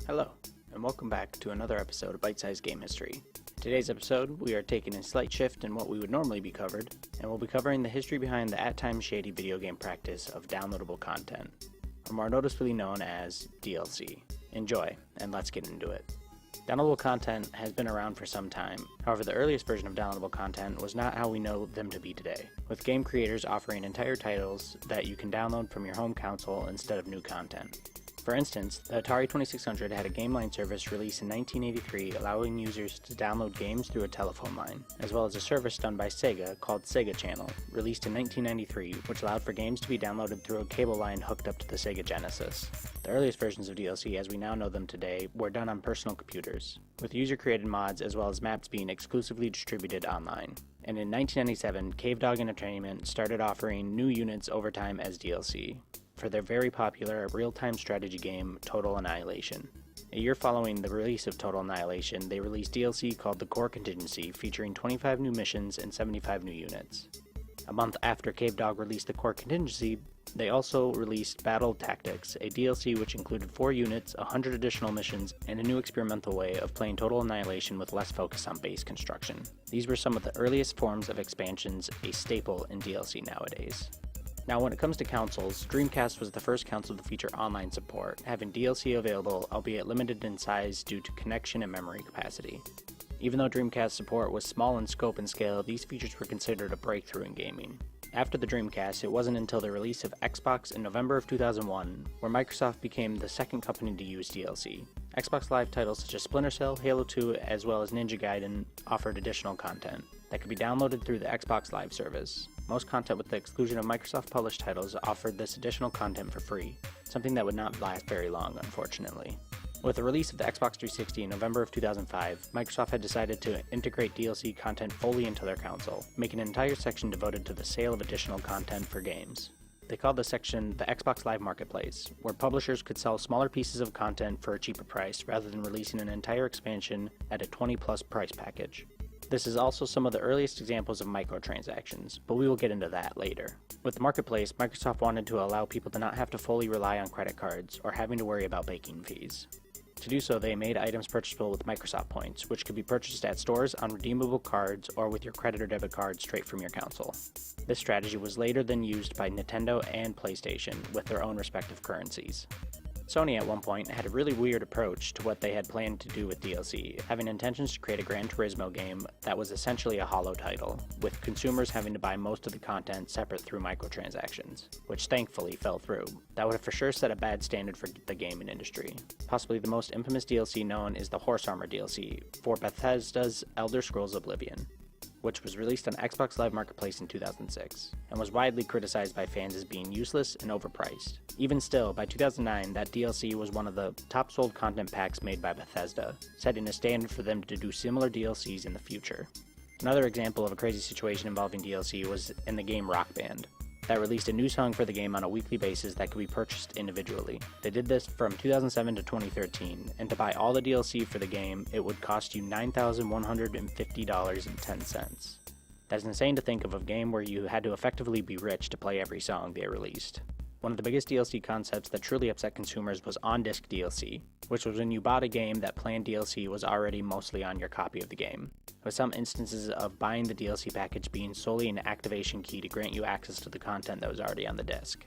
Hello, and welcome back to another episode of Bite-Sized Game History. In today's episode, we are taking a slight shift in what we would normally be covered, and we'll be covering the history behind the at-times shady video game practice of downloadable content, or more noticeably known as DLC. Enjoy, and let's get into it. Downloadable content has been around for some time. However, the earliest version of downloadable content was not how we know them to be today, with game creators offering entire titles that you can download from your home console instead of new content. For instance, the Atari 2600 had a game line service released in 1983 allowing users to download games through a telephone line, as well as a service done by Sega called Sega Channel, released in 1993, which allowed for games to be downloaded through a cable line hooked up to the Sega Genesis. The earliest versions of DLC, as we now know them today, were done on personal computers, with user-created mods as well as maps being exclusively distributed online. And in 1997, Cavedog Entertainment started offering new units over time as DLC for their very popular real-time strategy game, Total Annihilation. A year following the release of Total Annihilation, they released DLC called The Core Contingency, featuring 25 new missions and 75 new units. A month after Cavedog released The Core Contingency, they also released Battle Tactics, a DLC which included 4 units, 100 additional missions, and a new experimental way of playing Total Annihilation with less focus on base construction. These were some of the earliest forms of expansions, a staple in DLC nowadays. Now, when it comes to consoles, Dreamcast was the first console to feature online support, having DLC available, albeit limited in size due to connection and memory capacity. Even though Dreamcast support was small in scope and scale, these features were considered a breakthrough in gaming. After the Dreamcast, it wasn't until the release of Xbox in November of 2001, where Microsoft became the second company to use DLC. Xbox Live titles such as Splinter Cell, Halo 2, as well as Ninja Gaiden offered additional content that could be downloaded through the Xbox Live service. Most content, with the exclusion of Microsoft-published titles, offered this additional content for free, something that would not last very long, unfortunately. With the release of the Xbox 360 in November of 2005, Microsoft had decided to integrate DLC content fully into their console, making an entire section devoted to the sale of additional content for games. They called this section the Xbox Live Marketplace, where publishers could sell smaller pieces of content for a cheaper price rather than releasing an entire expansion at a $20+ price package. This is also some of the earliest examples of microtransactions, but we will get into that later. With the Marketplace, Microsoft wanted to allow people to not have to fully rely on credit cards or having to worry about banking fees. To do so, they made items purchasable with Microsoft points, which could be purchased at stores on redeemable cards or with your credit or debit card straight from your console. This strategy was later then used by Nintendo and PlayStation with their own respective currencies. Sony at one point had a really weird approach to what they had planned to do with DLC, having intentions to create a Gran Turismo game that was essentially a hollow title, with consumers having to buy most of the content separate through microtransactions, which thankfully fell through. That would have for sure set a bad standard for the gaming industry. Possibly the most infamous DLC known is the Horse Armor DLC for Bethesda's Elder Scrolls Oblivion, which was released on Xbox Live Marketplace in 2006, and was widely criticized by fans as being useless and overpriced. Even still, by 2009, that DLC was one of the top sold content packs made by Bethesda, setting a standard for them to do similar DLCs in the future. Another example of a crazy situation involving DLC was in the game Rock Band, that released a new song for the game on a weekly basis that could be purchased individually. They did this from 2007 to 2013, and to buy all the DLC for the game, it would cost you $9,150.10. That's insane to think of a game where you had to effectively be rich to play every song they released. One of the biggest DLC concepts that truly upset consumers was on-disc DLC, which was when you bought a game that planned DLC was already mostly on your copy of the game, with some instances of buying the DLC package being solely an activation key to grant you access to the content that was already on the disc.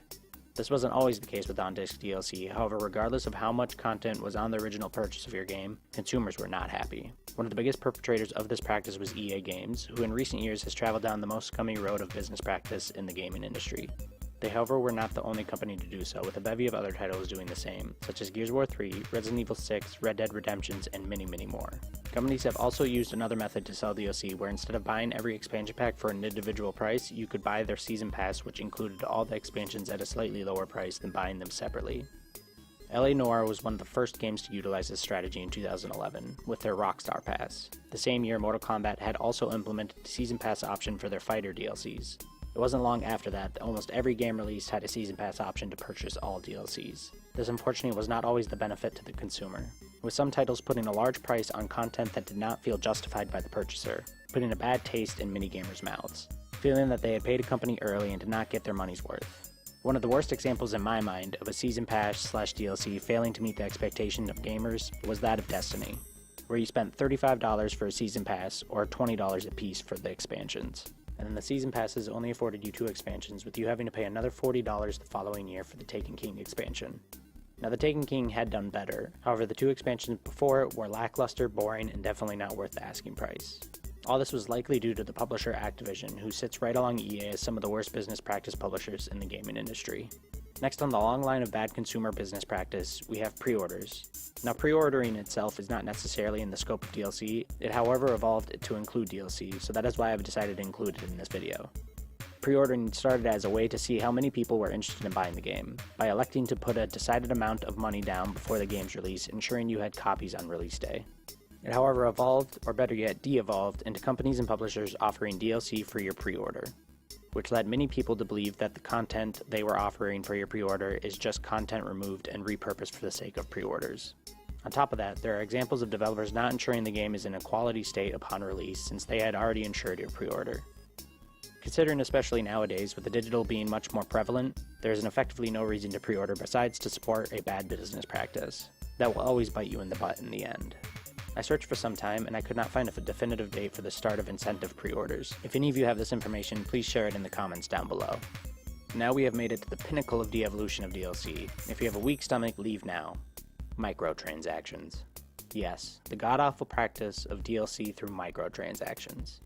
This wasn't always the case with on-disc DLC, however, regardless of how much content was on the original purchase of your game, consumers were not happy. One of the biggest perpetrators of this practice was EA Games, who in recent years has traveled down the most scummy road of business practice in the gaming industry. They, however, were not the only company to do so, with a bevy of other titles doing the same, such as Gears of War 3, Resident Evil 6, Red Dead Redemptions, and many more. Companies have also used another method to sell DLC, where instead of buying every expansion pack for an individual price, you could buy their season pass, which included all the expansions at a slightly lower price than buying them separately. LA Noire was one of the first games to utilize this strategy in 2011, with their Rockstar Pass. The same year, Mortal Kombat had also implemented the season pass option for their fighter DLCs. It wasn't long after that almost every game release had a season pass option to purchase all DLCs. This unfortunately was not always the benefit to the consumer, with some titles putting a large price on content that did not feel justified by the purchaser, putting a bad taste in many gamers' mouths, feeling that they had paid a company early and did not get their money's worth. One of the worst examples in my mind of a season pass / DLC failing to meet the expectations of gamers was that of Destiny, where you spent $35 for a season pass or $20 a piece for the expansions. And then the season passes only afforded you 2 expansions, with you having to pay another $40 the following year for the Taken King expansion. Now the Taken King had done better, however the 2 expansions before it were lackluster, boring, and definitely not worth the asking price. All this was likely due to the publisher Activision, who sits right along EA as some of the worst business practice publishers in the gaming industry. Next on the long line of bad consumer business practice, we have pre-orders. Now pre-ordering itself is not necessarily in the scope of DLC, it however evolved to include DLC, so that is why I've decided to include it in this video. Pre-ordering started as a way to see how many people were interested in buying the game, by electing to put a decided amount of money down before the game's release, ensuring you had copies on release day. It however evolved, or better yet de-evolved, into companies and publishers offering DLC for your pre-order, which led many people to believe that the content they were offering for your pre-order is just content removed and repurposed for the sake of pre-orders. On top of that, there are examples of developers not ensuring the game is in a quality state upon release since they had already ensured your pre-order. Considering especially nowadays, with the digital being much more prevalent, there is effectively no reason to pre-order besides to support a bad business practice that will always bite you in the butt in the end. I searched for some time and I could not find a definitive date for the start of incentive pre-orders. If any of you have this information, please share it in the comments down below. Now we have made it to the pinnacle of de-evolution of DLC. If you have a weak stomach, leave now. Microtransactions. Yes, the god-awful practice of DLC through microtransactions.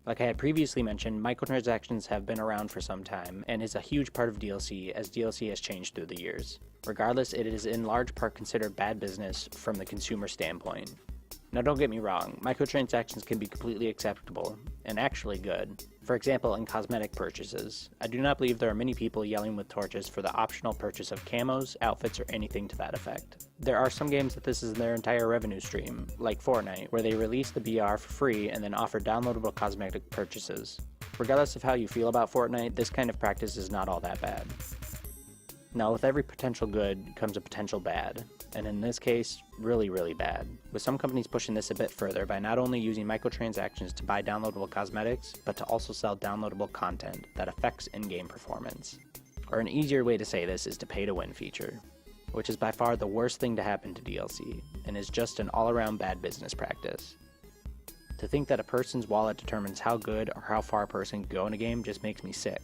Like I had previously mentioned, microtransactions have been around for some time and is a huge part of DLC as DLC has changed through the years. Regardless, it is in large part considered bad business from the consumer standpoint. Now don't get me wrong, microtransactions can be completely acceptable, and actually good. For example, in cosmetic purchases. I do not believe there are many people yelling with torches for the optional purchase of camos, outfits, or anything to that effect. There are some games that this is their entire revenue stream, like Fortnite, where they release the BR for free and then offer downloadable cosmetic purchases. Regardless of how you feel about Fortnite, this kind of practice is not all that bad. Now with every potential good comes a potential bad, and in this case, really bad, with some companies pushing this a bit further by not only using microtransactions to buy downloadable cosmetics, but to also sell downloadable content that affects in-game performance. Or an easier way to say this is the pay-to-win feature, which is by far the worst thing to happen to DLC, and is just an all-around bad business practice. To think that a person's wallet determines how good or how far a person can go in a game just makes me sick.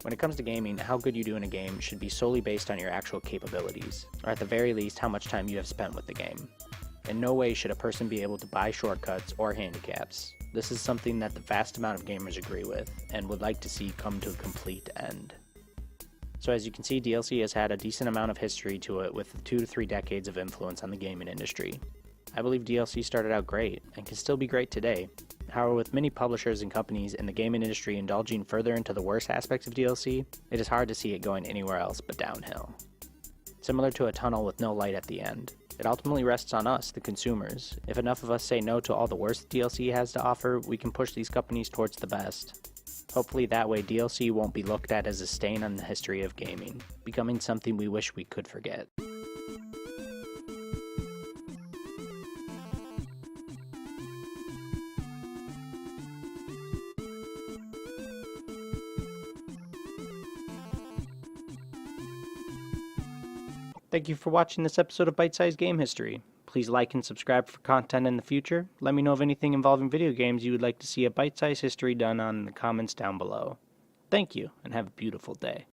When it comes to gaming, how good you do in a game should be solely based on your actual capabilities, or at the very least how much time you have spent with the game. In no way should a person be able to buy shortcuts or handicaps. This is something that the vast amount of gamers agree with, and would like to see come to a complete end. So as you can see, DLC has had a decent amount of history to it with 2 to 3 decades of influence on the gaming industry. I believe DLC started out great, and can still be great today. However, with many publishers and companies in the gaming industry indulging further into the worst aspects of DLC, it is hard to see it going anywhere else but downhill. Similar to a tunnel with no light at the end, it ultimately rests on us, the consumers. If enough of us say no to all the worst DLC has to offer, we can push these companies towards the best. Hopefully that way DLC won't be looked at as a stain on the history of gaming, becoming something we wish we could forget. Thank you for watching this episode of Bite-Sized Game History. Please like and subscribe for content in the future. Let me know of anything involving video games you would like to see a bite-sized history done on in the comments down below. Thank you, and have a beautiful day.